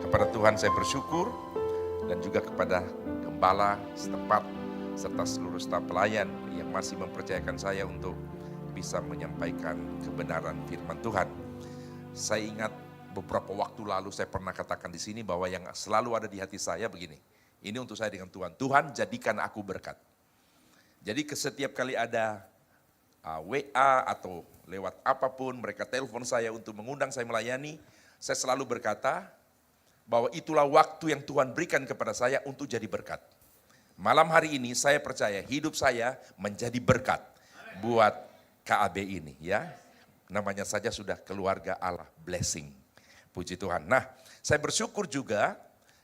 Kepada Tuhan saya bersyukur dan juga kepada gembala setempat serta seluruh staf pelayan yang masih mempercayakan saya untuk bisa menyampaikan kebenaran firman Tuhan. Saya ingat beberapa waktu lalu saya pernah katakan di sini bahwa yang selalu ada di hati saya begini. Ini untuk saya dengan Tuhan. Tuhan jadikan aku berkat. Jadi setiap kali ada WA atau lewat apapun mereka telepon saya untuk mengundang saya melayani, saya selalu berkata bahwa itulah waktu yang Tuhan berikan kepada saya untuk jadi berkat. Malam hari ini saya percaya hidup saya menjadi berkat buat KAB ini ya. Namanya saja sudah keluarga Allah, blessing. Puji Tuhan. Nah, saya bersyukur juga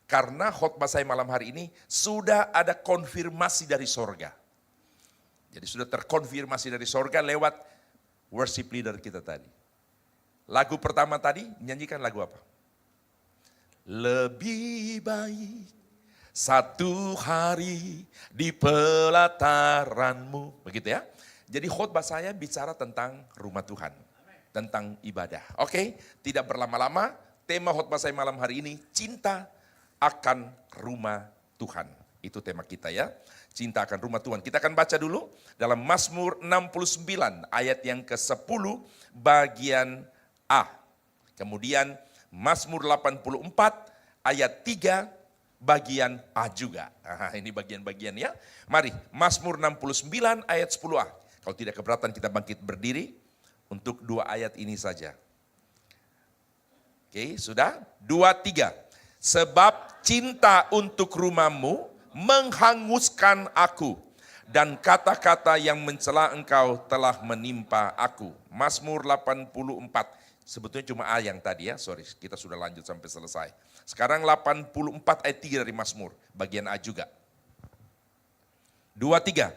karena khotbah saya malam hari ini sudah ada konfirmasi dari sorga. Jadi sudah terkonfirmasi dari sorga lewat worship leader kita tadi. Lagu pertama tadi, nyanyikan lagu apa? Lebih baik satu hari di pelataranmu. Begitu ya. Jadi khotbah saya bicara tentang rumah Tuhan. Tentang ibadah. Oke, tidak berlama-lama. Tema khotbah saya malam hari ini, cinta akan rumah Tuhan. Itu tema kita ya. Cinta akan rumah Tuhan. Kita akan baca dulu dalam Mazmur 69 ayat yang ke-10 bagian A. Kemudian Mazmur 84 ayat 3 bagian A juga. Nah, ini bagian-bagian ya. Mari, Mazmur 69 ayat 10A. Kalau tidak keberatan kita bangkit berdiri untuk 2 ayat ini saja. Oke, sudah? 2, 3. Sebab cinta untuk rumahmu menghanguskan aku, dan kata-kata yang mencela engkau telah menimpa aku. Mazmur 84. Sebetulnya cuma A yang tadi ya, sorry kita sudah lanjut sampai selesai. Sekarang 84 ayat 3 dari Mazmur, bagian A juga. 2, 3.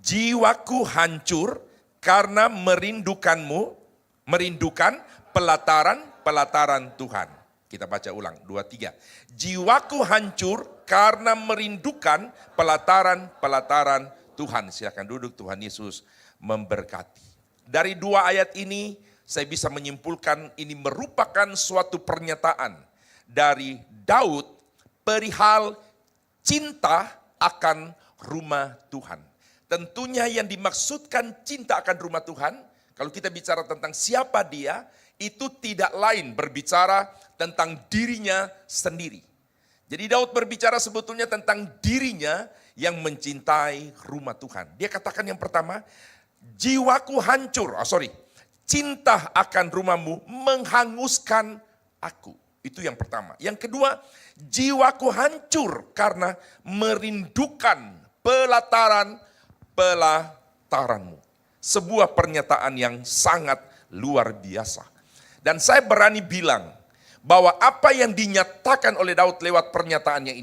Jiwaku hancur karena merindukanmu, merindukan pelataran-pelataran Tuhan. Kita baca ulang, 2, 3. Jiwaku hancur karena merindukan pelataran-pelataran Tuhan. Silakan duduk, Tuhan Yesus memberkati. Dari 2 ayat ini, saya bisa menyimpulkan ini merupakan suatu pernyataan dari Daud perihal cinta akan rumah Tuhan. Tentunya yang dimaksudkan cinta akan rumah Tuhan, kalau kita bicara tentang siapa dia, itu tidak lain berbicara tentang dirinya sendiri. Jadi Daud berbicara sebetulnya tentang dirinya yang mencintai rumah Tuhan. Dia katakan yang pertama, jiwaku hancur, cinta akan rumahmu menghanguskan aku. Itu yang pertama. Yang kedua, jiwaku hancur karena merindukan pelataranmu. Sebuah pernyataan yang sangat luar biasa. Dan saya berani bilang bahwa apa yang dinyatakan oleh Daud lewat pernyataannya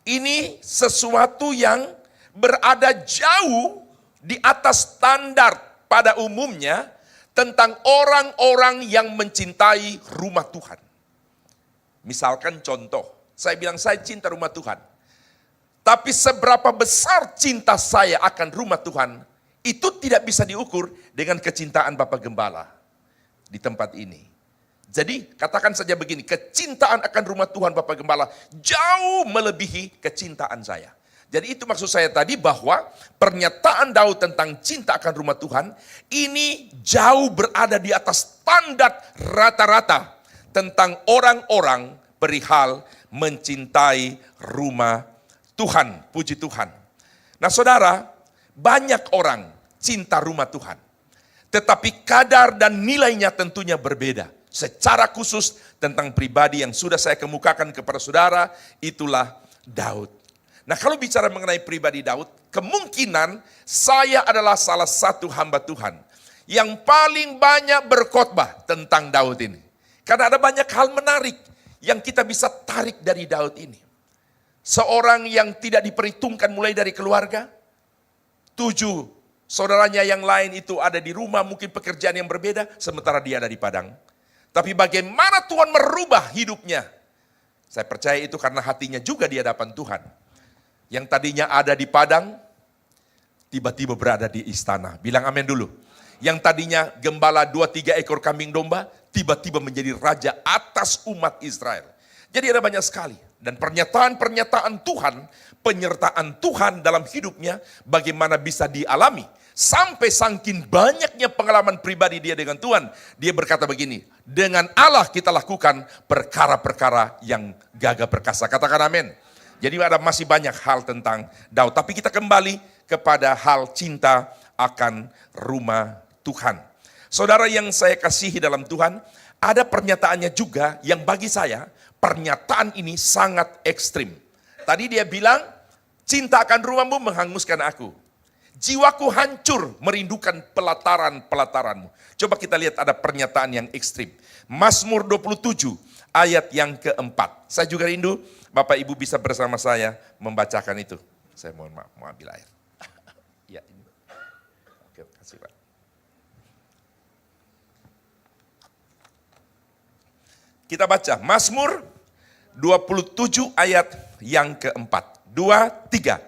ini sesuatu yang berada jauh di atas standar pada umumnya tentang orang-orang yang mencintai rumah Tuhan. Misalkan contoh, saya bilang saya cinta rumah Tuhan. Tapi seberapa besar cinta saya akan rumah Tuhan, itu tidak bisa diukur dengan kecintaan Bapak Gembala di tempat ini. Jadi katakan saja begini, kecintaan akan rumah Tuhan Bapak Gembala jauh melebihi kecintaan saya. Jadi itu maksud saya tadi bahwa pernyataan Daud tentang cinta akan rumah Tuhan ini jauh berada di atas standar rata-rata tentang orang-orang perihal mencintai rumah Tuhan. Puji Tuhan. Nah saudara, banyak orang cinta rumah Tuhan. Tetapi kadar dan nilainya tentunya berbeda. Secara khusus tentang pribadi yang sudah saya kemukakan kepada saudara, itulah Daud. Nah kalau bicara mengenai pribadi Daud, kemungkinan saya adalah salah satu hamba Tuhan yang paling banyak berkhotbah tentang Daud ini. Karena ada banyak hal menarik yang kita bisa tarik dari Daud ini. Seorang yang tidak diperhitungkan mulai dari keluarga, 7 saudaranya yang lain itu ada di rumah, mungkin pekerjaan yang berbeda, sementara dia ada di padang. Tapi bagaimana Tuhan merubah hidupnya? Saya percaya itu karena hatinya juga di hadapan Tuhan. Yang tadinya ada di padang, tiba-tiba berada di istana. Bilang amin dulu. Yang tadinya gembala 2-3 ekor kambing domba, tiba-tiba menjadi raja atas umat Israel. Jadi ada banyak sekali. Dan pernyataan-pernyataan Tuhan, penyertaan Tuhan dalam hidupnya, bagaimana bisa dialami. Sampai saking banyaknya pengalaman pribadi dia dengan Tuhan, dia berkata begini, dengan Allah kita lakukan perkara-perkara yang gagah perkasa. Katakan amin. Jadi ada masih banyak hal tentang Daud. Tapi kita kembali kepada hal cinta akan rumah Tuhan. Saudara yang saya kasihi dalam Tuhan, ada pernyataannya juga yang bagi saya, pernyataan ini sangat ekstrim. Tadi dia bilang, cinta akan rumahmu menghanguskan aku. Jiwaku hancur merindukan pelataran-pelataranmu. Coba kita lihat ada pernyataan yang ekstrim. Mazmur 27 ayat yang keempat. Saya juga rindu Bapak Ibu bisa bersama saya membacakan itu. Saya mohon maaf, mau ambil air. Ya, ini. Oke, kasih Pak. Kita baca Mazmur 27 ayat yang keempat. 2, 3.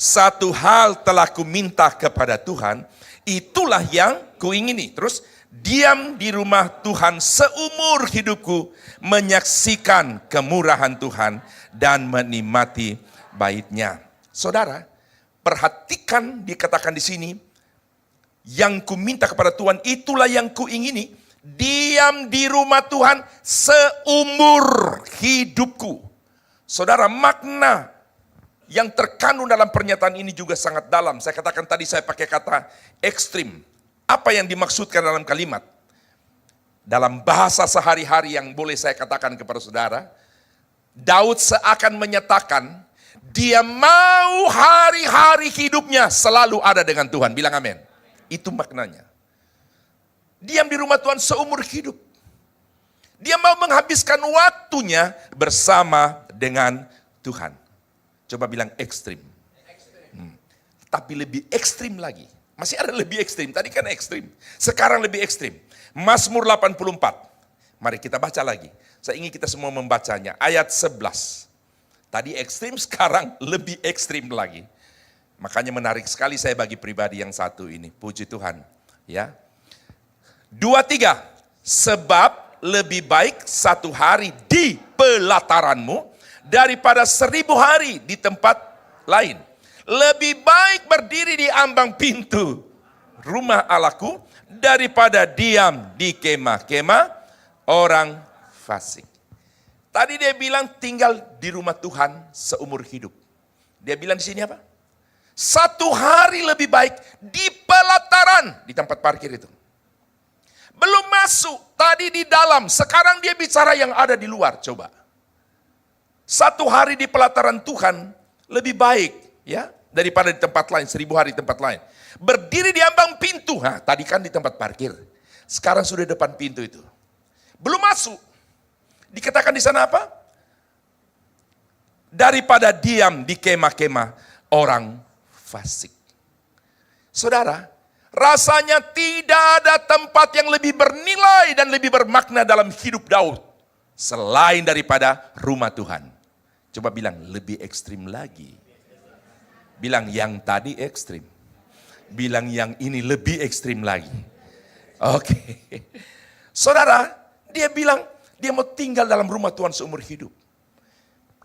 Satu hal telah kuminta kepada Tuhan, itulah yang kuingini. Terus, diam di rumah Tuhan seumur hidupku, menyaksikan kemurahan Tuhan dan menikmati baitnya. Saudara, perhatikan dikatakan di sini, yang kuminta kepada Tuhan itulah yang kuingini, diam di rumah Tuhan seumur hidupku. Saudara, makna yang terkandung dalam pernyataan ini juga sangat dalam. Saya katakan tadi saya pakai kata ekstrim. Apa yang dimaksudkan dalam kalimat? Dalam bahasa sehari-hari yang boleh saya katakan kepada saudara, Daud seakan menyatakan, dia mau hari-hari hidupnya selalu ada dengan Tuhan. Bilang amin. Itu maknanya. Diam di rumah Tuhan seumur hidup. Dia mau menghabiskan waktunya bersama dengan Tuhan. Coba bilang ekstrim. Tapi lebih ekstrim lagi. Masih ada lebih ekstrim. Tadi kan ekstrim. Sekarang lebih ekstrim. Mazmur 84. Mari kita baca lagi. Saya ingin kita semua membacanya. Ayat 11. Tadi ekstrim, sekarang lebih ekstrim lagi. Makanya menarik sekali saya bagi pribadi yang satu ini. Puji Tuhan. Ya. 2, 3. Sebab lebih baik satu hari di pelataranmu daripada 1000 hari di tempat lain. Lebih baik berdiri di ambang pintu rumah Allahku daripada diam di kemah-kemah orang fasik. Tadi dia bilang tinggal di rumah Tuhan seumur hidup. Dia bilang di sini apa? Satu hari lebih baik di pelataran, di tempat parkir itu. Belum masuk, tadi di dalam, sekarang dia bicara yang ada di luar, coba. Satu hari di pelataran Tuhan lebih baik ya daripada di tempat lain, 1000 hari di tempat lain. Berdiri di ambang pintu, tadi kan di tempat parkir. Sekarang sudah depan pintu itu. Belum masuk. Dikatakan di sana apa? Daripada diam di kemah-kemah orang fasik. Saudara, rasanya tidak ada tempat yang lebih bernilai dan lebih bermakna dalam hidup Daud selain daripada rumah Tuhan. Coba bilang lebih ekstrim lagi. Bilang yang tadi ekstrim. Bilang yang ini lebih ekstrim lagi. Oke. Saudara, dia bilang dia mau tinggal dalam rumah Tuhan seumur hidup.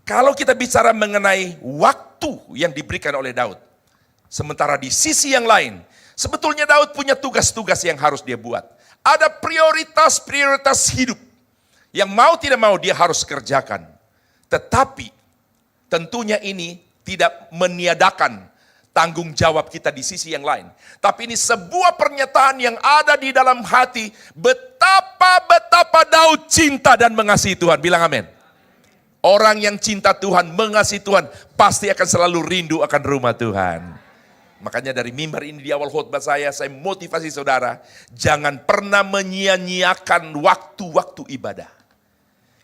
Kalau kita bicara mengenai waktu yang diberikan oleh Daud. Sementara di sisi yang lain, sebetulnya Daud punya tugas-tugas yang harus dia buat. Ada prioritas-prioritas hidup. Yang mau tidak mau dia harus kerjakan. Tetapi tentunya ini tidak meniadakan tanggung jawab kita di sisi yang lain. Tapi ini sebuah pernyataan yang ada di dalam hati. Betapa Daud cinta dan mengasihi Tuhan. Bilang amin. Orang yang cinta Tuhan, mengasihi Tuhan, pasti akan selalu rindu akan rumah Tuhan. Makanya dari mimbar ini di awal khotbah saya motivasi saudara. Jangan pernah menyia-nyiakan waktu-waktu ibadah.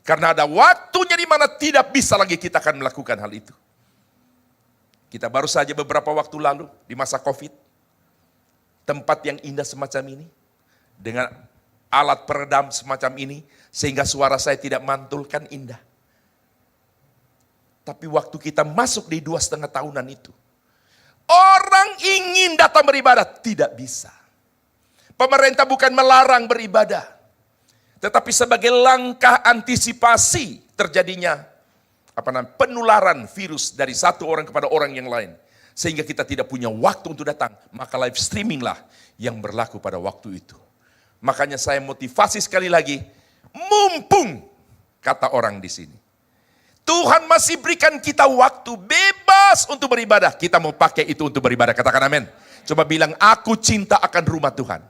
Karena ada waktunya di mana tidak bisa lagi kita akan melakukan hal itu. Kita baru saja beberapa waktu lalu di masa COVID. Tempat yang indah semacam ini. Dengan alat peredam semacam ini. Sehingga suara saya tidak mantulkan indah. Tapi waktu kita masuk di 2,5 tahunan itu. Orang ingin datang beribadah. Tidak bisa. Pemerintah bukan melarang beribadah. Tetapi sebagai langkah antisipasi terjadinya penularan virus dari satu orang kepada orang yang lain. Sehingga kita tidak punya waktu untuk datang. Maka live streaming lah yang berlaku pada waktu itu. Makanya saya motivasi sekali lagi, mumpung kata orang di sini. Tuhan masih berikan kita waktu bebas untuk beribadah. Kita mau pakai itu untuk beribadah. Katakan amin. Coba bilang, aku cinta akan rumah Tuhan.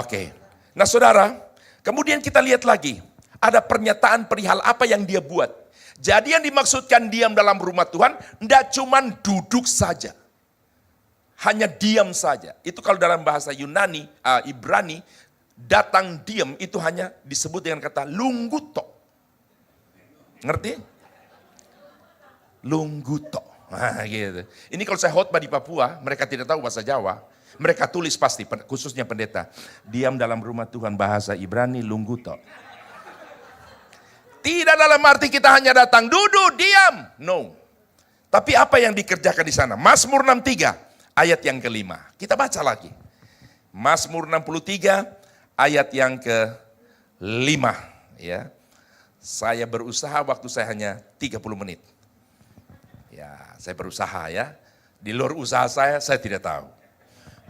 Oke. Nah saudara, kemudian kita lihat lagi. Ada pernyataan perihal apa yang dia buat. Jadi yang dimaksudkan diam dalam rumah Tuhan, tidak cuma duduk saja. Hanya diam saja. Itu kalau dalam bahasa Yunani, Ibrani, datang diam itu hanya disebut dengan kata lungguto. Ngerti? Lungguto. Nah, gitu. Ini kalau saya khotbah di Papua, mereka tidak tahu bahasa Jawa. Mereka tulis pasti, khususnya pendeta. Diam dalam rumah Tuhan, bahasa Ibrani lungguto. Tidak dalam arti kita hanya datang, duduk, diam. No. Tapi apa yang dikerjakan di sana? Mazmur 63, ayat yang kelima. Kita baca lagi. Mazmur 63, ayat yang kelima. Ya. Saya berusaha, waktu saya hanya 30 menit. Ya, saya berusaha ya. Di luar usaha saya tidak tahu.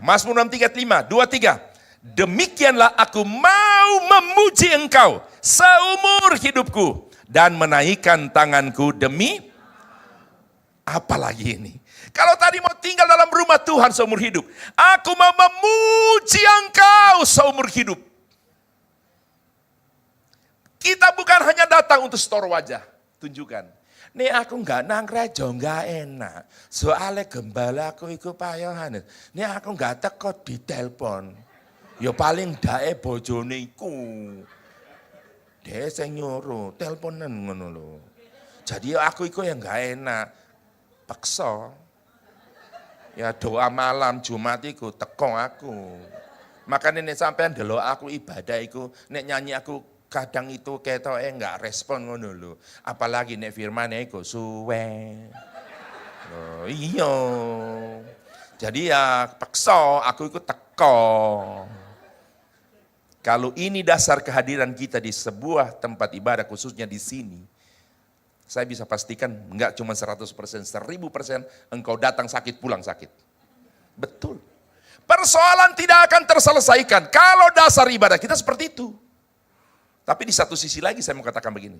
Mazmur 63, 5, 2, 3. Demikianlah aku mau memuji engkau seumur hidupku dan menaikkan tanganku demi apa lagi ini? Kalau tadi mau tinggal dalam rumah Tuhan seumur hidup, aku mau memuji engkau seumur hidup. Kita bukan hanya datang untuk store wajah, tunjukkan. Nih aku nggak nang gereja nggak enak, soalnya gembala aku ikut payohan. Nih aku nggak teko di telepon. Ya paling dae bojone iku. Dia sing nyuruh, teleponan ngono lho. Jadi aku iku yang enggak enak. Paksa. Ya doa malam Jumat iku teko aku. Makanya nek sampean delok aku ibadah iku, nek nyanyi aku kadang itu ketoke enggak respon ngono lho. Apalagi nek firmane iku suwe. Loh, iya. Jadi ya paksa aku ikut teko. Kalau ini dasar kehadiran kita di sebuah tempat ibadah, khususnya di sini, saya bisa pastikan enggak cuma 100%, 1000% engkau datang sakit, pulang sakit. Betul. Persoalan tidak akan terselesaikan kalau dasar ibadah kita seperti itu. Tapi di satu sisi lagi saya mau katakan begini.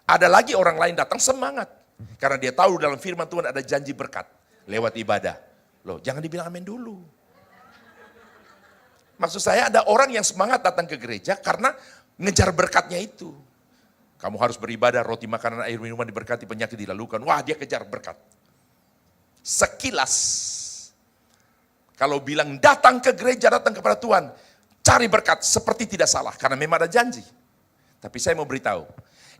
Ada lagi orang lain datang semangat. Karena dia tahu dalam firman Tuhan ada janji berkat lewat ibadah. Loh, jangan dibilang amin dulu. Maksud saya ada orang yang semangat datang ke gereja karena ngejar berkatnya itu. Kamu harus beribadah, roti, makanan, air, minuman diberkati, penyakit dilalukan. Wah, dia kejar berkat. Sekilas, kalau bilang datang ke gereja, datang kepada Tuhan, cari berkat, seperti tidak salah. Karena memang ada janji. Tapi saya mau beritahu,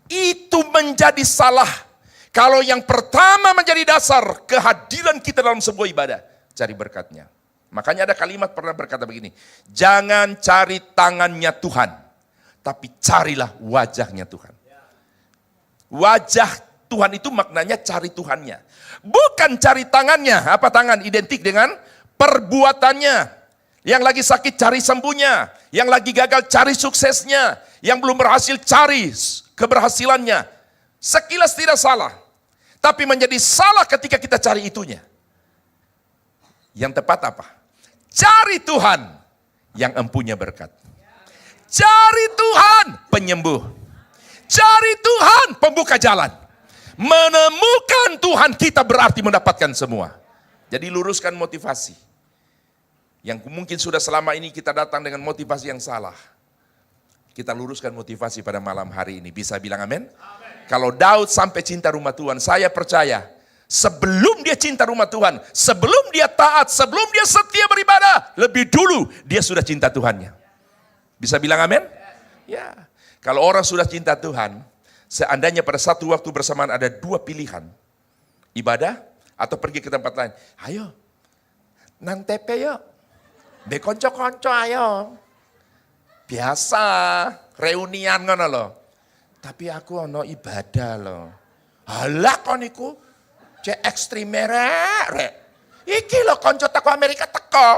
itu menjadi salah. Kalau yang pertama menjadi dasar kehadiran kita dalam sebuah ibadah, cari berkatnya. Makanya ada kalimat pernah berkata begini, jangan cari tangannya Tuhan, tapi carilah wajahnya Tuhan. Wajah Tuhan itu maknanya cari Tuhannya. Bukan cari tangannya, apa tangan? Identik dengan perbuatannya. Yang lagi sakit cari sembuhnya, yang lagi gagal cari suksesnya, yang belum berhasil cari keberhasilannya. Sekilas tidak salah, tapi menjadi salah ketika kita cari itunya. Yang tepat apa? Cari Tuhan yang empunya berkat. Cari Tuhan penyembuh. Cari Tuhan pembuka jalan. Menemukan Tuhan kita berarti mendapatkan semua. Jadi luruskan motivasi. Yang mungkin sudah selama ini kita datang dengan motivasi yang salah. Kita luruskan motivasi pada malam hari ini. Bisa bilang amin? Kalau Daud sampai cinta rumah Tuhan, saya percaya sebelum dia cinta rumah Tuhan, sebelum dia taat, sebelum dia setia beribadah, lebih dulu dia sudah cinta Tuhannya. Bisa bilang amin? Ya. Kalau orang sudah cinta Tuhan, seandainya pada satu waktu bersamaan ada dua pilihan, ibadah atau pergi ke tempat lain. Ayo, nang tepe yuk, be konco-konco ayo. Biasa, reunian ngono loh. Tapi aku ono ibadah loh. Halah kon iku cek ekstrim rek. Iki lo konco teko Amerika teko.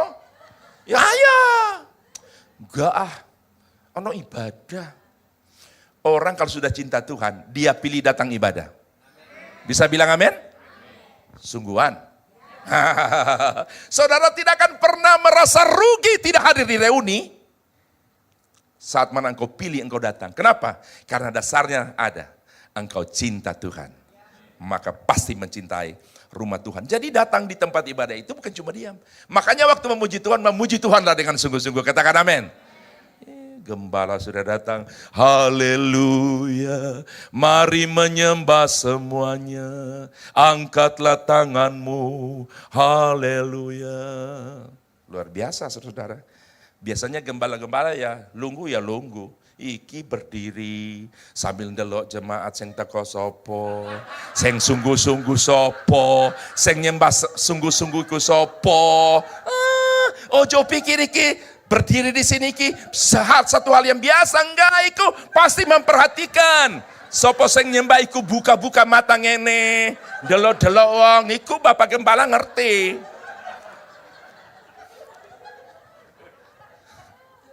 Ya ayo. Enggak ono ibadah. Orang kalau sudah cinta Tuhan, dia pilih datang ibadah. Bisa bilang amin? Sungguhan. Saudara tidak akan pernah merasa rugi tidak hadir di reuni saat mana engkau pilih engkau datang. Kenapa? Karena dasarnya ada. Engkau cinta Tuhan. Maka pasti mencintai rumah Tuhan. Jadi datang di tempat ibadah itu bukan cuma diam. Makanya waktu memuji Tuhanlah dengan sungguh-sungguh. Katakan amin. Gembala sudah datang, haleluya, mari menyembah semuanya, angkatlah tanganmu, haleluya. Luar biasa saudara. Biasanya gembala-gembala ya lunggu. Iki berdiri sambil ndelok jemaat sing teko sopo, sing sungguh-sungguh sopo, sing nyembah sungguh-sungguh ku sopo. Ojo pikir iki berdiri di sini ki satu hal yang biasa, enggak, iku pasti memperhatikan. Sopo sing nyembah iku buka-buka mata ngene, delok-delok wong, iku Bapak Gembala ngerti.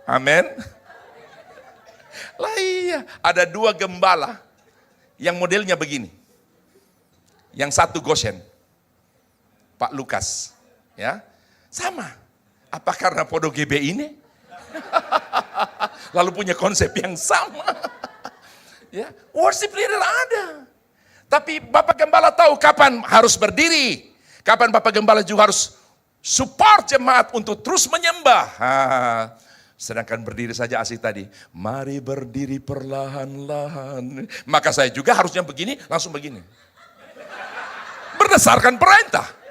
Amin. Lah iya, ada 2 gembala yang modelnya begini. Yang satu Goshen, Pak Lukas, ya, sama. Apa karena podo GB ini? Lalu punya konsep yang sama. Ya, worship leader ada. Tapi Bapak Gembala tahu kapan harus berdiri. Kapan Bapak Gembala juga harus support jemaat untuk terus menyembah. Sedangkan berdiri saja asik tadi. Mari berdiri perlahan-lahan. Maka saya juga harusnya begini, langsung begini. Berdasarkan perintah.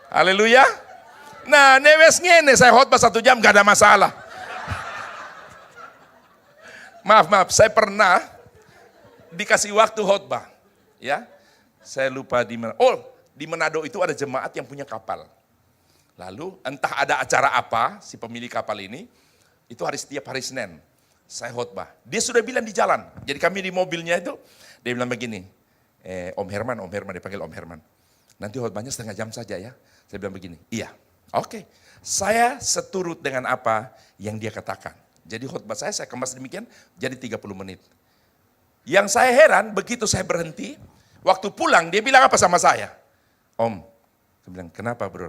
Haleluya. Nah, newes ngene saya khotbah 1 jam gak ada masalah. Maaf, saya pernah dikasih waktu khotbah. Ya. Saya lupa di mana. Oh, di Manado itu ada jemaat yang punya kapal. Lalu entah ada acara apa si pemilik kapal ini, itu setiap hari Senin. Saya khotbah. Dia sudah bilang di jalan. Jadi kami di mobilnya itu, dia bilang begini, Om Herman, dia panggil Om Herman. Nanti khotbahnya 1/2 jam saja ya. Saya bilang begini, iya, oke. Saya seturut dengan apa yang dia katakan. Jadi khotbah saya kemas demikian, jadi 30 menit. Yang saya heran, begitu saya berhenti, waktu pulang dia bilang apa sama saya? Om, saya bilang, kenapa bro?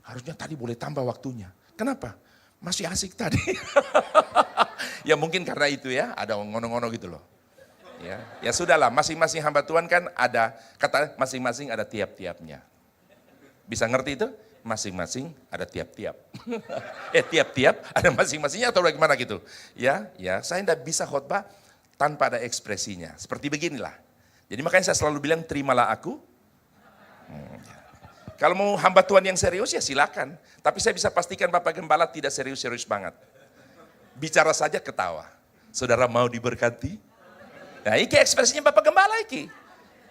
Harusnya tadi boleh tambah waktunya. Kenapa? Masih asik tadi. Ya mungkin karena itu ya, ada ngono-ngono gitu loh. Ya sudahlah, masing-masing hamba Tuhan kan ada, kata masing-masing ada tiap-tiapnya. Bisa ngerti itu? Masing-masing ada tiap-tiap. Tiap-tiap ada masing-masingnya atau bagaimana gitu. Ya, saya tidak bisa khotbah tanpa ada ekspresinya. Seperti beginilah. Jadi makanya saya selalu bilang, terimalah aku. Kalau mau hamba Tuhan yang serius ya silakan. Tapi saya bisa pastikan Bapak Gembala tidak serius-serius banget. Bicara saja ketawa. Saudara mau diberkati? Nah ini ekspresinya Bapak Gembala ini.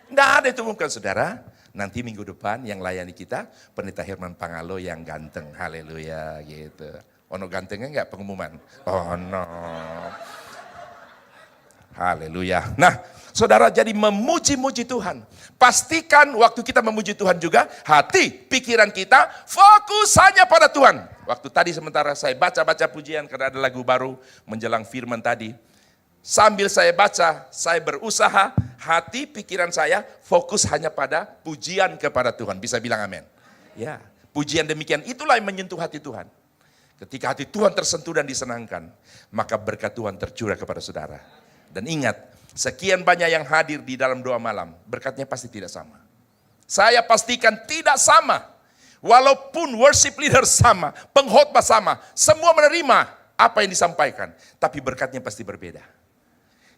Nggak ada itu bukan saudara. Nanti minggu depan yang layani kita, Pendeta Herman Pangalo yang ganteng. Haleluya gitu. Ono gantengnya enggak pengumuman? Oh no. Haleluya. Nah saudara jadi memuji-muji Tuhan. Pastikan waktu kita memuji Tuhan juga, hati, pikiran kita fokus hanya pada Tuhan. Waktu tadi sementara saya baca-baca pujian karena ada lagu baru menjelang firman tadi. Sambil saya baca, saya berusaha, hati, pikiran saya fokus hanya pada pujian kepada Tuhan. Bisa bilang amin? Ya, pujian demikian itulah yang menyentuh hati Tuhan. Ketika hati Tuhan tersentuh dan disenangkan, maka berkat Tuhan tercurah kepada saudara. Dan ingat, sekian banyak yang hadir di dalam doa malam, berkatnya pasti tidak sama. Saya pastikan tidak sama. Walaupun worship leader sama, pengkhotbah sama, semua menerima apa yang disampaikan, tapi berkatnya pasti berbeda.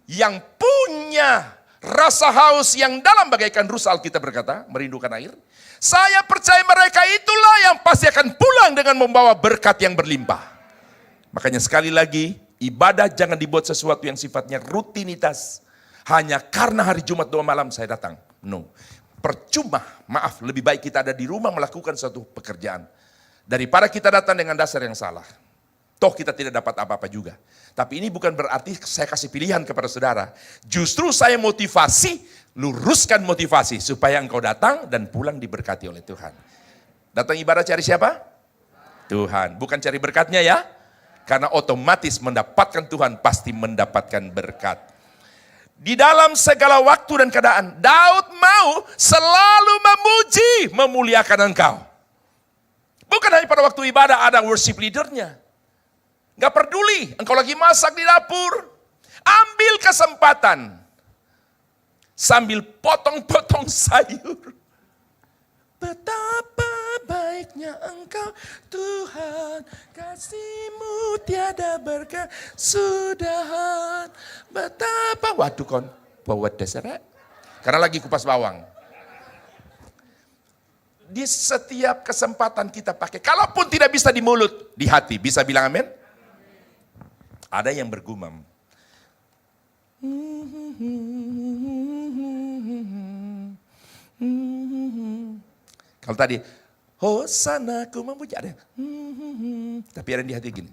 Yang punya rasa haus yang dalam bagaikan rusa, Alkitab berkata, merindukan air. Saya percaya mereka itulah yang pasti akan pulang dengan membawa berkat yang berlimpah. Makanya sekali lagi, ibadah jangan dibuat sesuatu yang sifatnya rutinitas. Hanya karena hari Jumat doa malam saya datang. No. Percuma, maaf, lebih baik kita ada di rumah melakukan suatu pekerjaan. Daripada kita datang dengan dasar yang salah. Toh kita tidak dapat apa-apa juga. Tapi ini bukan berarti saya kasih pilihan kepada saudara. Justru saya motivasi, luruskan motivasi. Supaya engkau datang dan pulang diberkati oleh Tuhan. Datang ibadah cari siapa? Tuhan. Bukan cari berkatnya ya. Karena otomatis mendapatkan Tuhan pasti mendapatkan berkat. Di dalam segala waktu dan keadaan, Daud mau selalu memuji, memuliakan engkau. Bukan hanya pada waktu ibadah ada worship leadernya. Gak peduli, engkau lagi masak di dapur. Ambil kesempatan. Sambil potong-potong sayur. Betapa baiknya engkau Tuhan, kasih-Mu tiada berkesudahan. Betapa, waduh kon, bawa dasar. Karena lagi kupas bawang. Di setiap kesempatan kita pakai, kalaupun tidak bisa di mulut, di hati, bisa bilang amin? Ada yang bergumam. Kalau tadi, Hosana ku memuji, ada. Tapi ada yang di hati gini.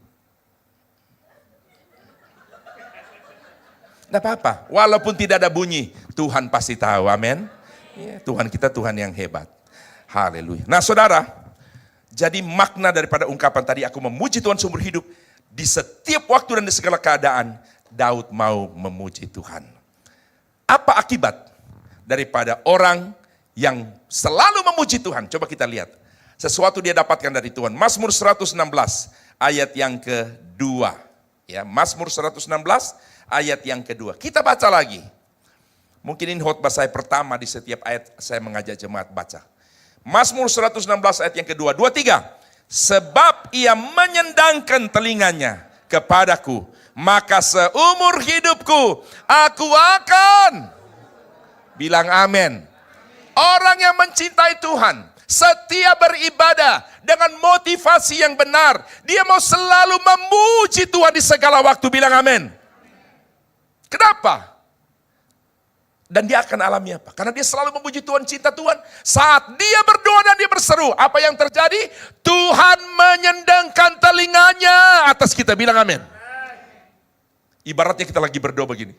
Tidak apa-apa, walaupun tidak ada bunyi, Tuhan pasti tahu, amin. Ya, Tuhan kita Tuhan yang hebat. Haleluya. Nah saudara, jadi makna daripada ungkapan tadi, aku memuji Tuhan seumur hidup, di setiap waktu dan di segala keadaan, Daud mau memuji Tuhan. Apa akibat daripada orang yang selalu memuji Tuhan? Coba kita lihat. Sesuatu dia dapatkan dari Tuhan. Mazmur 116 ayat yang kedua. Ya, Mazmur 116 ayat yang kedua. Kita baca lagi. Mungkin ini khotbah saya pertama di setiap ayat saya mengajak jemaat baca. Mazmur 116 ayat yang kedua. 2, 3. Sebab ia menyendangkan telinganya kepadaku, maka seumur hidupku aku akan bilang amin. Orang yang mencintai Tuhan, setia beribadah dengan motivasi yang benar, dia mau selalu memuji Tuhan di segala waktu, bilang amin. Kenapa? Dan dia akan alami apa? Karena dia selalu memuji Tuhan, cinta Tuhan. Saat dia berdoa dan dia berseru, apa yang terjadi? Tuhan menyendangkan telinganya atas kita, bilang amin. Ibaratnya kita lagi berdoa begini.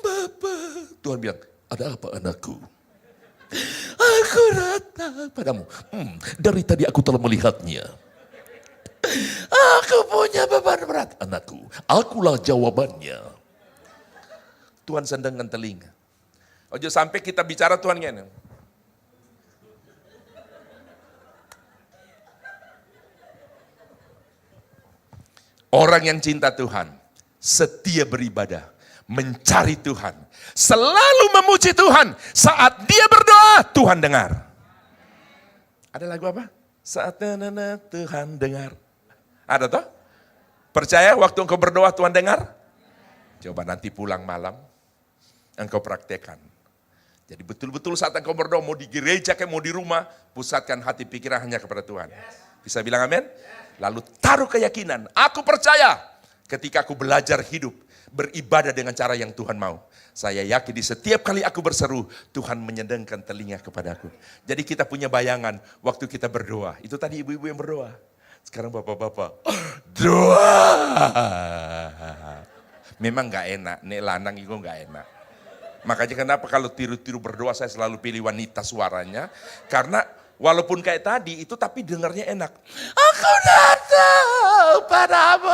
Bapak, Tuhan bilang, ada apa anakku? Aku datang padamu. Dari tadi aku telah melihatnya. Aku punya beban berat, anakku. Akulah jawabannya. Tuhan sendangkan telinga. Ojo sampai kita bicara Tuhan gini. Orang yang cinta Tuhan, setia beribadah, mencari Tuhan, selalu memuji Tuhan. Saat dia berdoa, Tuhan dengar. Ada lagu apa? Saat Tuhan dengar. Ada toh? Percaya waktu engkau berdoa Tuhan dengar? Coba nanti pulang malam, engkau praktekkan. Jadi betul-betul saat engkau berdoa, mau di gereja, mau di rumah, pusatkan hati pikiran hanya kepada Tuhan. Bisa bilang amin? Lalu taruh keyakinan, aku percaya ketika aku belajar hidup, beribadah dengan cara yang Tuhan mau. Saya yakin di setiap kali aku berseru, Tuhan menyendangkan telinga kepadaku. Jadi kita punya bayangan waktu kita berdoa. Itu tadi ibu-ibu yang berdoa. Sekarang bapak-bapak, doa. Memang gak enak, nek lanang itu gak enak. Makanya kenapa kalau tiru-tiru berdoa saya selalu pilih wanita suaranya. Karena walaupun kayak tadi itu tapi dengarnya enak. Aku datang padamu.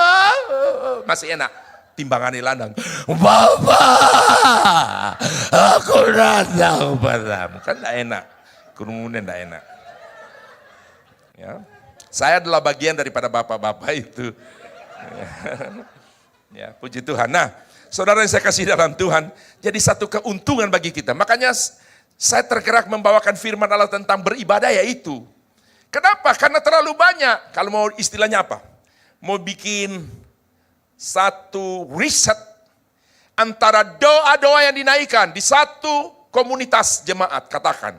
Masih enak. Timbangan lanang. Bapak, aku datang padamu. Kan gak enak. Kerumunnya gak enak. Ya. Saya adalah bagian daripada bapak-bapak itu. Ya, puji Tuhan. Nah, saudara yang saya kasih dalam Tuhan, jadi satu keuntungan bagi kita. Makanya saya tergerak membawakan firman Allah tentang beribadah yaitu. Kenapa? Karena terlalu banyak. Kalau mau istilahnya apa? Mau bikin satu riset antara doa-doa yang dinaikkan di satu komunitas jemaat, katakan.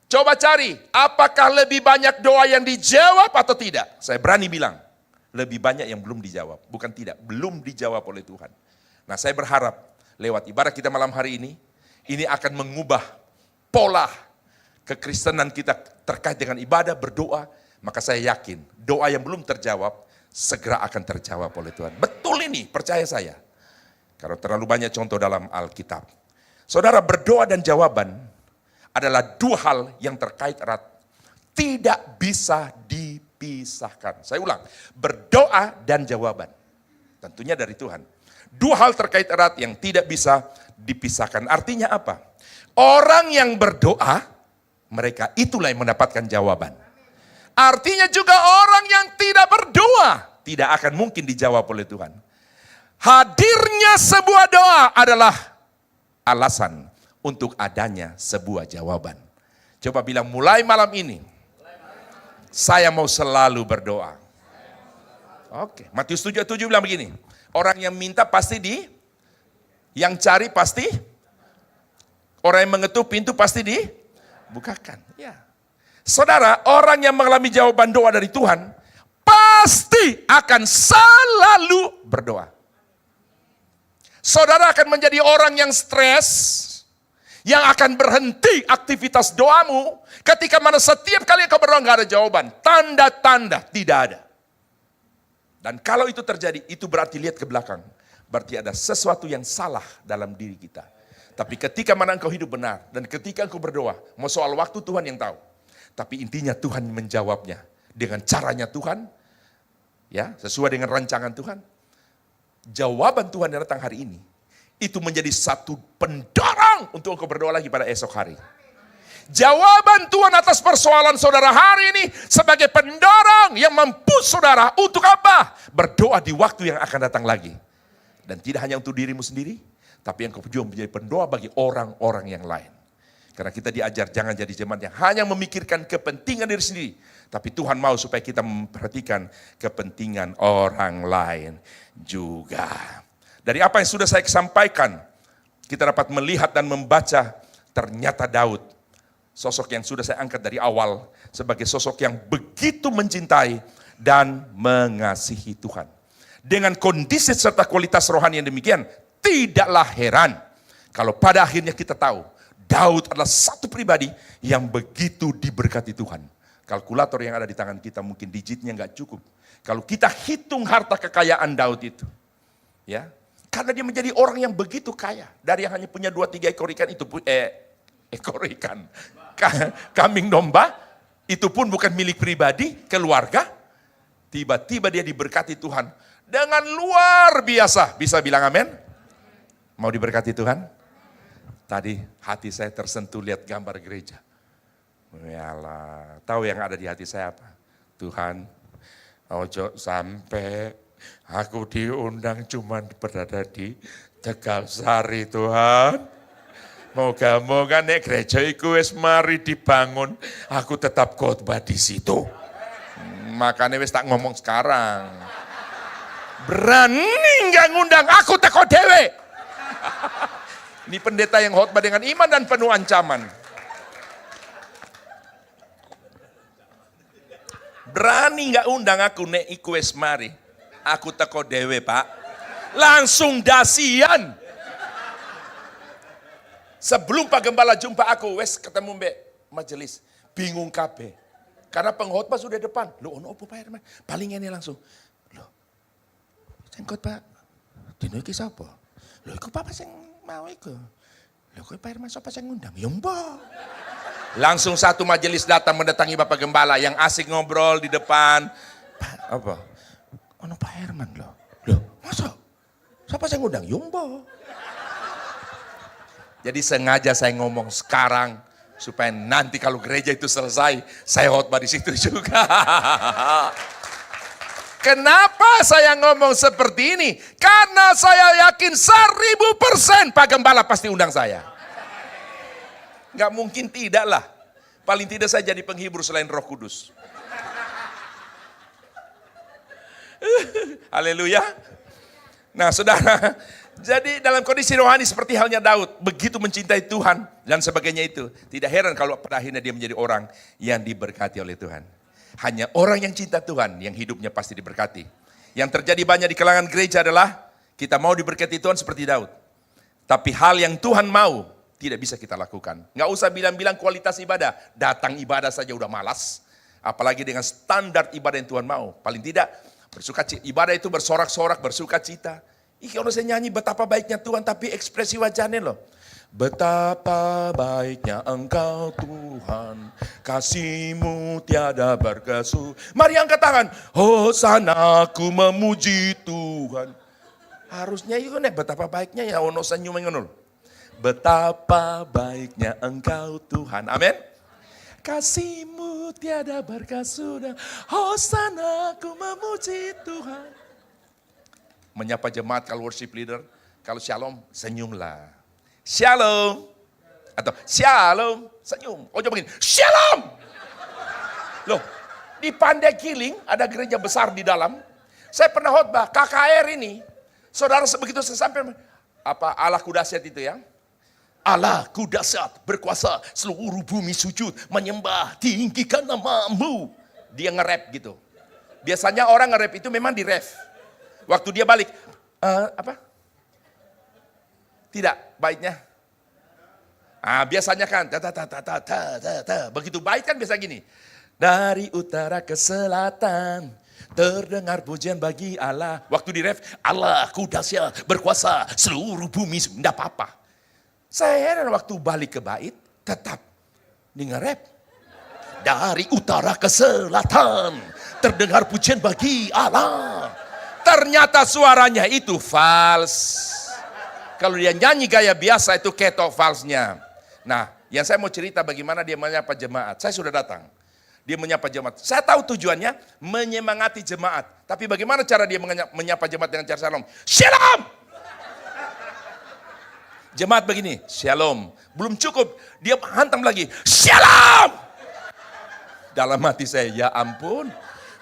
Coba cari, apakah lebih banyak doa yang dijawab atau tidak? Saya berani bilang, lebih banyak yang belum dijawab. Bukan tidak, belum dijawab oleh Tuhan. Nah saya berharap lewat ibadah kita malam hari ini akan mengubah pola kekristenan kita terkait dengan ibadah, berdoa. Maka saya yakin doa yang belum terjawab, segera akan terjawab oleh Tuhan. Betul ini, percaya saya. Karena terlalu banyak contoh dalam Alkitab. Saudara, berdoa dan jawaban adalah dua hal yang terkait erat. Tidak bisa dipisahkan. Saya ulang, berdoa dan jawaban. Tentunya dari Tuhan. Dua hal terkait erat yang tidak bisa dipisahkan. Artinya apa? Orang yang berdoa, mereka itulah yang mendapatkan jawaban. Artinya juga orang yang tidak berdoa, tidak akan mungkin dijawab oleh Tuhan. Hadirnya sebuah doa adalah alasan untuk adanya sebuah jawaban. Coba bilang, mulai malam ini, saya mau selalu berdoa. Oke, Matius 7:7 bilang begini, orang yang minta pasti yang cari pasti, orang yang mengetuk pintu pasti dibukakan. Ya. Saudara, orang yang mengalami jawaban doa dari Tuhan, pasti akan selalu berdoa. Saudara akan menjadi orang yang stres, yang akan berhenti aktivitas doamu, ketika mana setiap kali kau berdoa gak ada jawaban. Tanda-tanda tidak ada. Dan kalau itu terjadi, itu berarti lihat ke belakang. Berarti ada sesuatu yang salah dalam diri kita. Tapi ketika mana engkau hidup benar, dan ketika engkau berdoa, mau soal waktu Tuhan yang tahu. Tapi intinya Tuhan menjawabnya dengan caranya Tuhan, ya sesuai dengan rancangan Tuhan. Jawaban Tuhan yang datang hari ini, itu menjadi satu pendorong untuk engkau berdoa lagi pada esok hari. Jawaban Tuhan atas persoalan saudara hari ini sebagai pendorong yang mampu saudara untuk apa? Berdoa di waktu yang akan datang lagi. Dan tidak hanya untuk dirimu sendiri, tapi yang kau juga menjadi pendoa bagi orang-orang yang lain. Karena kita diajar jangan jadi jemaat yang hanya memikirkan kepentingan diri sendiri. Tapi Tuhan mau supaya kita memperhatikan kepentingan orang lain juga. Dari apa yang sudah saya sampaikan, kita dapat melihat dan membaca ternyata Daud, sosok yang sudah saya angkat dari awal, sebagai sosok yang begitu mencintai dan mengasihi Tuhan. Dengan kondisi serta kualitas rohani yang demikian, tidaklah heran kalau pada akhirnya kita tahu, Daud adalah satu pribadi yang begitu diberkati Tuhan. Kalkulator yang ada di tangan kita mungkin digitnya nggak cukup. Kalau kita hitung harta kekayaan Daud itu, ya, karena dia menjadi orang yang begitu kaya. Dari yang hanya punya 2-3 ekor ikan itu ekor ikan, kambing domba, itu pun bukan milik pribadi, keluarga. Tiba-tiba dia diberkati Tuhan dengan luar biasa. Bisa bilang amin? Mau diberkati Tuhan? Tadi hati saya tersentuh lihat gambar gereja. Yalah, tahu yang ada di hati saya apa? Tuhan, ojo sampai aku diundang cuman berada di Tegal Sari Tuhan. Moga-moga nek gereja iku wis mari dibangun, aku tetap khotbah di situ. Makanya wis tak ngomong sekarang. Berani nggak ngundang aku teko dewe. Ini pendeta yang khotbah dengan iman dan penuh ancaman. Berani nggak undang aku nek iku wis mari. Aku teko dewe, Pak. Langsung dasian. Sebelum Pak Gembala jumpa aku, wes ketemu mbak majelis. Bingung kabeh. Karena pengkhotbah sudah depan. Loh, ono apa Pak Herman? Paling ini langsung. Loh, sengkot Pak. Dino iki sapa? Loh, iku Papa sing mau iku. Loh, kok Pak Herman sapa sing ngundang? Ya mbok. Langsung satu majelis datang mendatangi Bapak Gembala yang asik ngobrol di depan. Pak, apa? Ono Pak Herman loh. Loh, masa? Siapa sing ngundang? Ya mbok. Jadi sengaja saya ngomong sekarang supaya nanti kalau gereja itu selesai, saya khotbah di situ juga. Kenapa saya ngomong seperti ini? Karena saya yakin 1000% Pak Gembala pasti undang saya. Gak mungkin tidak lah. Paling tidak saya jadi penghibur selain Roh Kudus. Haleluya. Nah saudara, jadi dalam kondisi rohani seperti halnya Daud, begitu mencintai Tuhan dan sebagainya itu. Tidak heran kalau pada akhirnya dia menjadi orang yang diberkati oleh Tuhan. Hanya orang yang cinta Tuhan yang hidupnya pasti diberkati. Yang terjadi banyak di kalangan gereja adalah kita mau diberkati Tuhan seperti Daud. Tapi hal yang Tuhan mau tidak bisa kita lakukan. Nggak usah bilang-bilang kualitas ibadah. Datang ibadah saja udah malas. Apalagi dengan standar ibadah yang Tuhan mau. Paling tidak bersukacita. Ibadah itu bersorak-sorak, bersukacita. Kalau saya nyanyi betapa baiknya Tuhan, tapi ekspresi wajahnya loh. Betapa baiknya Engkau Tuhan, kasih-Mu tiada berkesudahan. Mari angkat tangan. Hosana aku memuji Tuhan. Harusnya itu nih, betapa baiknya ya ono senyum ngono. Betapa baiknya Engkau Tuhan. Amin. Kasih-Mu tiada bakas sudah, hosana ku memuji Tuhan. Menyapa jemaat kalau worship leader, kalau shalom senyumlah. Shalom. Atau shalom, senyum. Oh coba begini, shalom. Loh, di Pandai Kiling ada gereja besar di dalam. Saya pernah khotbah KKR ini. Saudara begitu saya sampai apa Allah kudasyat itu ya. Allah kudasyat berkuasa seluruh bumi sujud menyembah tinggikan nama-Mu. Dia nge-rap gitu. Biasanya orang nge-rap itu memang di ref. Waktu dia balik apa? Tidak baiknya. Biasanya kan begitu baik kan biasa gini. Dari utara ke selatan terdengar pujian bagi Allah. Waktu di ref, Allah kudasyat berkuasa seluruh bumi, enggak apa-apa. Saya heran waktu balik ke bait, tetap di nge-rap. Dari utara ke selatan terdengar pujian bagi Allah. Ternyata suaranya itu fals. Kalau dia nyanyi gaya biasa itu ketok falsnya. Nah, yang saya mau cerita bagaimana dia menyapa jemaat. Saya sudah datang. Dia menyapa jemaat. Saya tahu tujuannya menyemangati jemaat. Tapi bagaimana cara dia menyapa jemaat dengan cara shalom? Shalom! Jemaat begini, shalom. Belum cukup, dia hantam lagi, shalom! Dalam hati saya, ya ampun,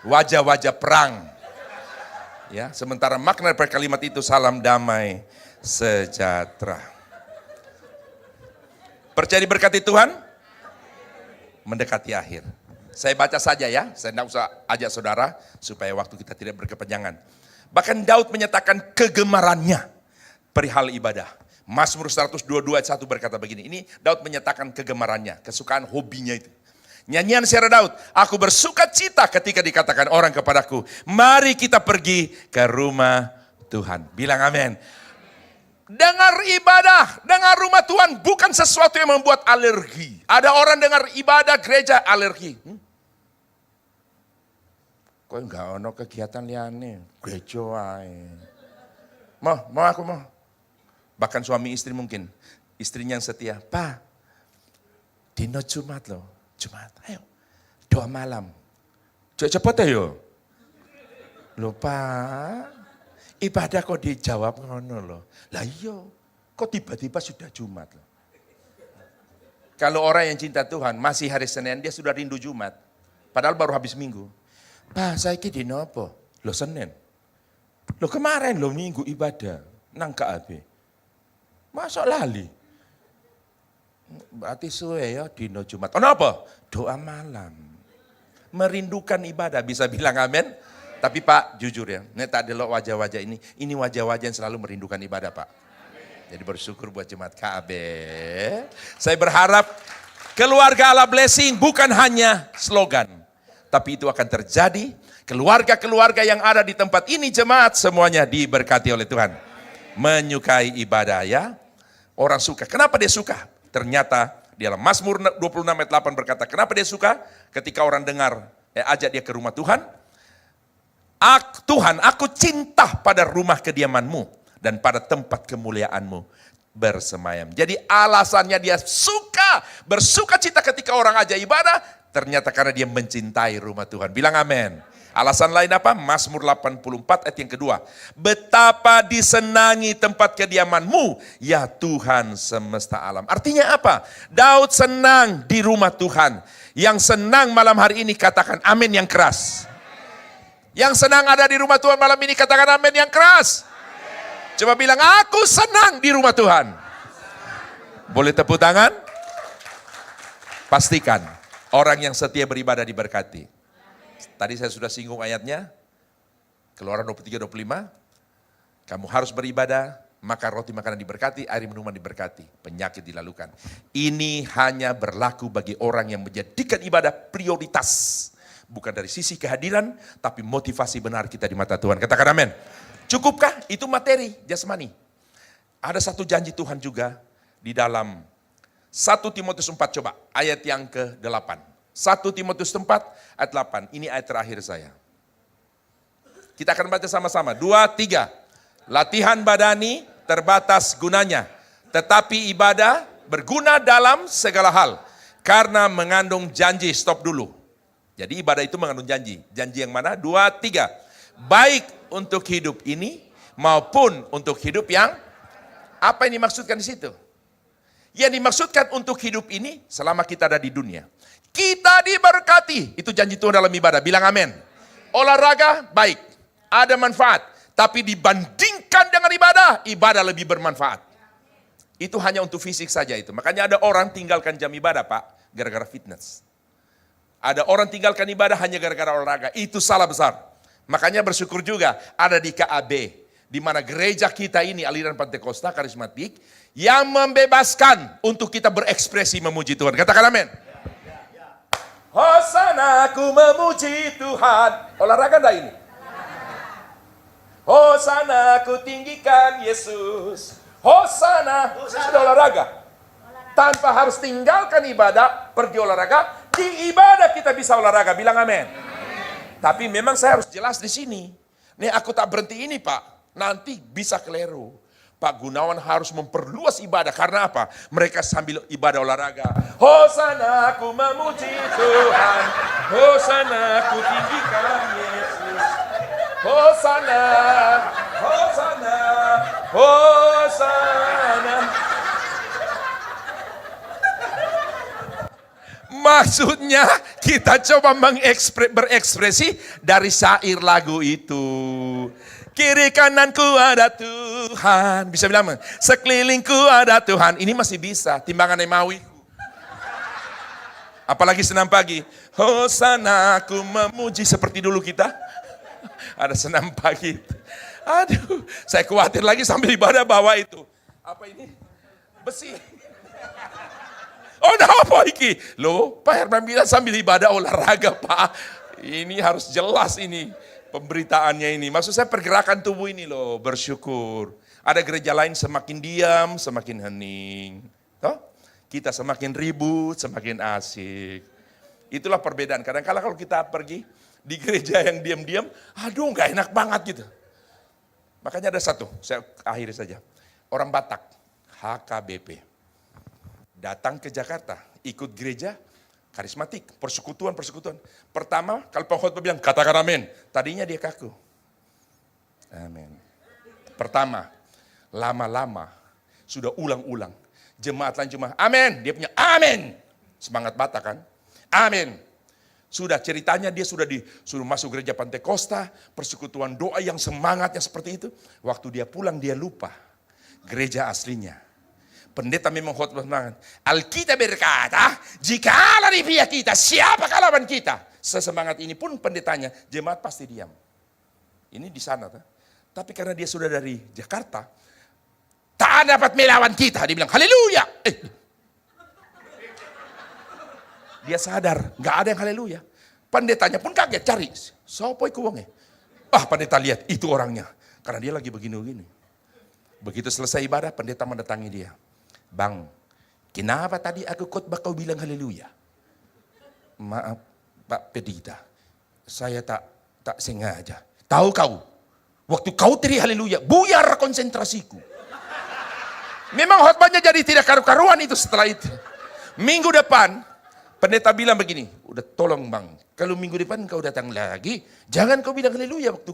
wajah-wajah perang. Ya, sementara makna dari kalimat itu salam damai sejahtera. Percaya diberkati Tuhan? Mendekati akhir. Saya baca saja ya, saya tidak usah ajak saudara supaya waktu kita tidak berkepanjangan. Bahkan Daud menyatakan kegemarannya perihal ibadah. Mazmur 122 ayat 1 berkata begini, ini Daud menyatakan kegemarannya, kesukaan hobinya itu. Nyanyian Syara Daud, aku bersuka cita ketika dikatakan orang kepadaku, mari kita pergi ke rumah Tuhan. Bilang amin. Dengar ibadah, dengar rumah Tuhan bukan sesuatu yang membuat alergi. Ada orang dengar ibadah gereja alergi. Kok enggak ada kegiatan liane, gereja ae. Mau aku mau. Bahkan suami istri mungkin, istrinya yang setia, Pak, dino Jumat loh, Jumat, ayo doa malam. Cepet ayo. Loh Pak, ibadah kok dijawab ngono loh. Lah iya, kok tiba-tiba sudah Jumat loh. Kalau orang yang cinta Tuhan, masih hari Senin, dia sudah rindu Jumat. Padahal baru habis minggu. Pak, saya ini dino apa? Loh Senin. Loh kemarin loh minggu ibadah, nang KAB. Masuk lali. Berarti suwe ya dino Jumat. Oh apa? Doa malam. Merindukan ibadah, bisa bilang amin. Tapi Pak, jujur ya, ini tak delok wajah-wajah ini wajah-wajah yang selalu merindukan ibadah Pak. Jadi bersyukur buat jemaat KB. Saya berharap keluarga Allah blessing bukan hanya slogan. Tapi itu akan terjadi. Keluarga-keluarga yang ada di tempat ini jemaat semuanya diberkati oleh Tuhan. Menyukai ibadah ya. Orang suka. Kenapa dia suka? Ternyata di dalam Mazmur 26 ayat 8 berkata, kenapa dia suka? Ketika orang dengar, ajak dia ke rumah Tuhan. Tuhan, aku cinta pada rumah kediaman-Mu dan pada tempat kemuliaan-Mu bersemayam. Jadi alasannya dia suka, bersuka cita ketika orang ajak ibadah, ternyata karena dia mencintai rumah Tuhan. Bilang amin. Alasan lain apa? Mazmur 84 ayat yang kedua. Betapa disenangi tempat kediaman-Mu, ya Tuhan semesta alam. Artinya apa? Daud senang di rumah Tuhan. Yang senang malam hari ini katakan amin yang keras. Yang senang ada di rumah Tuhan malam ini katakan amin yang keras. Coba bilang aku senang di rumah Tuhan. Boleh tepuk tangan? Pastikan orang yang setia beribadah diberkati. Tadi saya sudah singgung ayatnya, Keluaran 23-25, kamu harus beribadah, maka roti makanan diberkati, air minuman diberkati, penyakit dilalukan. Ini hanya berlaku bagi orang yang menjadikan ibadah prioritas. Bukan dari sisi kehadiran, tapi motivasi benar kita di mata Tuhan. Katakan amin. Cukupkah? Itu materi, jasmani. Ada satu janji Tuhan juga di dalam 1 Timotius 4, coba ayat yang ke-8. 1 Timotius 4 ayat 8. Ini ayat terakhir saya. Kita akan baca sama-sama. 2, 3. Latihan badani terbatas gunanya, tetapi ibadah berguna dalam segala hal. Karena mengandung janji, stop dulu. Jadi ibadah itu mengandung janji. Janji yang mana? 2, 3. Baik untuk hidup ini maupun untuk hidup yang, apa yang dimaksudkan di situ? Yang dimaksudkan untuk hidup ini selama kita ada di dunia. Kita diberkati, itu janji Tuhan dalam ibadah. Bilang amin. Olahraga baik, ada manfaat. Tapi dibandingkan dengan ibadah lebih bermanfaat. Itu hanya untuk fisik saja itu. Makanya ada orang tinggalkan jam ibadah, Pak, gara-gara fitness. Ada orang tinggalkan ibadah hanya gara-gara olahraga. Itu salah besar. Makanya bersyukur juga ada di KAB. Di mana gereja kita ini aliran Pantekosta karismatik yang membebaskan untuk kita berekspresi memuji Tuhan. Katakan amin. Hosana aku memuji Tuhan. Olahraga enggak ini? Hosana aku tinggikan Yesus. Hosana, sudah olahraga. Tanpa harus tinggalkan ibadah, pergi olahraga. Di ibadah kita bisa olahraga, bilang amin. Tapi memang saya harus jelas di sini. Nih aku tak berhenti ini, Pak. Nanti bisa keliru. Pak Gunawan harus memperluas ibadah. Karena apa? Mereka sambil ibadah olahraga. Hosana aku memuji Tuhan. Hosana aku tinggikan Yesus. Hosana, Hosana, Hosana. Maksudnya kita coba berekspresi dari syair lagu itu. Kiri kananku ada Tuhan. Bisa bilang, sekelilingku ada Tuhan. Ini masih bisa, timbangan Emawiku. Apalagi senam pagi. Hosana aku memuji, seperti dulu kita. Ada senam pagi. Aduh, saya khawatir lagi sambil ibadah bawa itu. Apa ini? Besi. Oh, apa iki? Loh, Pak Herman bilang sambil ibadah olahraga, Pak. Ini harus jelas ini pemberitaannya ini. Maksud saya pergerakan tubuh ini loh, bersyukur. Ada gereja lain semakin diam, semakin hening. Toh? Kita semakin ribut, semakin asik. Itulah perbedaan. Kadang-kadang kalau kita pergi di gereja yang diam-diam, aduh gak enak banget gitu. Makanya ada satu, saya akhiri saja. Orang Batak, HKBP. Datang ke Jakarta, ikut gereja karismatik, persekutuan. Pertama, kalau pengkhotbah bilang, katakan amin. Tadinya dia kaku. Amin. Pertama, lama-lama, sudah ulang-ulang. Jemaat lain cuma, amin. Dia punya amin. Semangat Batak kan? Amin. Sudah ceritanya dia sudah disuruh masuk gereja Pantekosta, persekutuan doa yang semangatnya seperti itu. Waktu dia pulang dia lupa gereja aslinya. Pendeta memang khotbah semangat. Alkitab berkata, jika Allah di pihak kita, siapa lawan kita? Sesemangat ini pun pendetanya, jemaat pasti diam. Ini di sana. Tapi karena dia sudah dari Jakarta, tak dapat melawan kita. Dia bilang, haleluya. Dia sadar, nggak ada yang haleluya. Pendetanya pun kaget, cari. Siapa itu wongnya? Pendeta lihat, itu orangnya. Karena dia lagi begini-begini. Begitu selesai ibadah, pendeta mendatangi dia. Bang, kenapa tadi aku khotbah kau bilang haleluya? Maaf, Pak Pendeta, saya tak sengaja. Tahu kau, waktu kau teriak haleluya, buyar konsentrasiku. Memang khotbahnya jadi tidak karu-karuan itu setelah itu. Minggu depan, pendeta bilang begini, udah tolong bang, kalau minggu depan kau datang lagi, jangan kau bilang haleluya waktu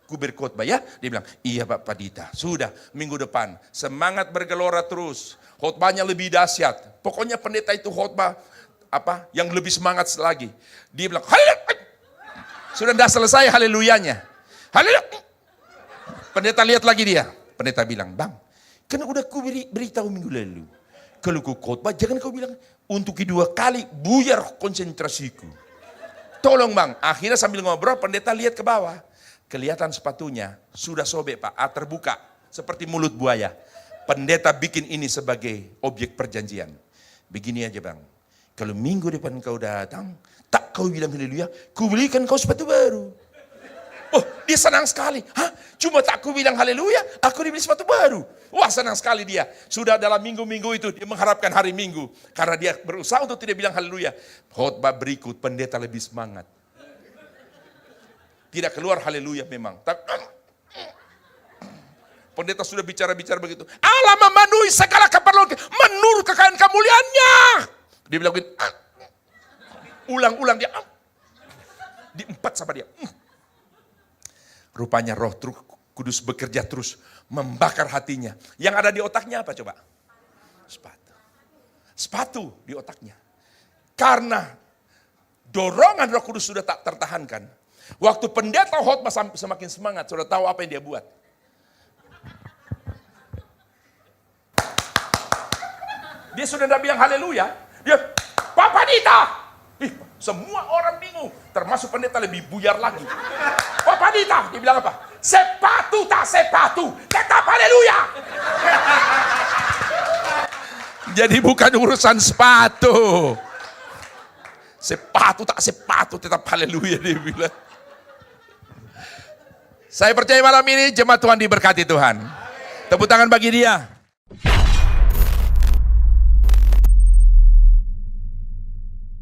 ku berkhotbah ya. Dia bilang, iya Pak Pendeta, sudah minggu depan, semangat bergelora terus, khotbahnya lebih dahsyat. Pokoknya pendeta itu khotbah yang lebih semangat lagi. Dia bilang, haleluya. Sudah dah selesai haleluyanya. Haleluya. Pendeta lihat lagi dia. Pendeta bilang, bang, kan udah ku beritahu minggu lalu. Kalau ku khotbah jangan kau bilang untuk kedua kali buyar konsentrasiku. Tolong bang. Akhirnya sambil ngobrol pendeta lihat ke bawah. Kelihatan sepatunya sudah sobek Pak, terbuka seperti mulut buaya. Pendeta bikin ini sebagai objek perjanjian. Begini aja bang. Kalau minggu depan kau datang, tak kau bilang haleluya, ku belikan kau sepatu baru. Oh, dia senang sekali. Hah? Cuma tak ku bilang haleluya, aku dibeli sepatu baru. Wah, senang sekali dia. Sudah dalam minggu-minggu itu dia mengharapkan hari Minggu. Karena dia berusaha untuk tidak bilang haleluya. Khotbah berikut pendeta lebih semangat. Tidak keluar haleluya memang. Pendeta sudah bicara-bicara begitu. Allah memenuhi segala keperluan menurut kekayaan kemuliaannya. Dia bilang begini, ulang-ulang dia, diempat sama dia. Rupanya Roh Kudus bekerja terus, membakar hatinya. Yang ada di otaknya apa coba? Sepatu di otaknya. Karena dorongan Roh Kudus sudah tak tertahankan. Waktu pendeta khotbah semakin semangat, sudah tahu apa yang dia buat. Dia sudah tidak bilang haleluya. Dia, Papa Dita. Semua orang bingung. Termasuk pendeta lebih buyar lagi. Papa Dita. Dia bilang apa? Sepatu tak sepatu. Tetap haleluya. Jadi bukan urusan sepatu. Sepatu tak sepatu. Tetap haleluya dia bilang. Saya percaya malam ini jemaat Tuhan diberkati Tuhan. Tepuk tangan bagi dia.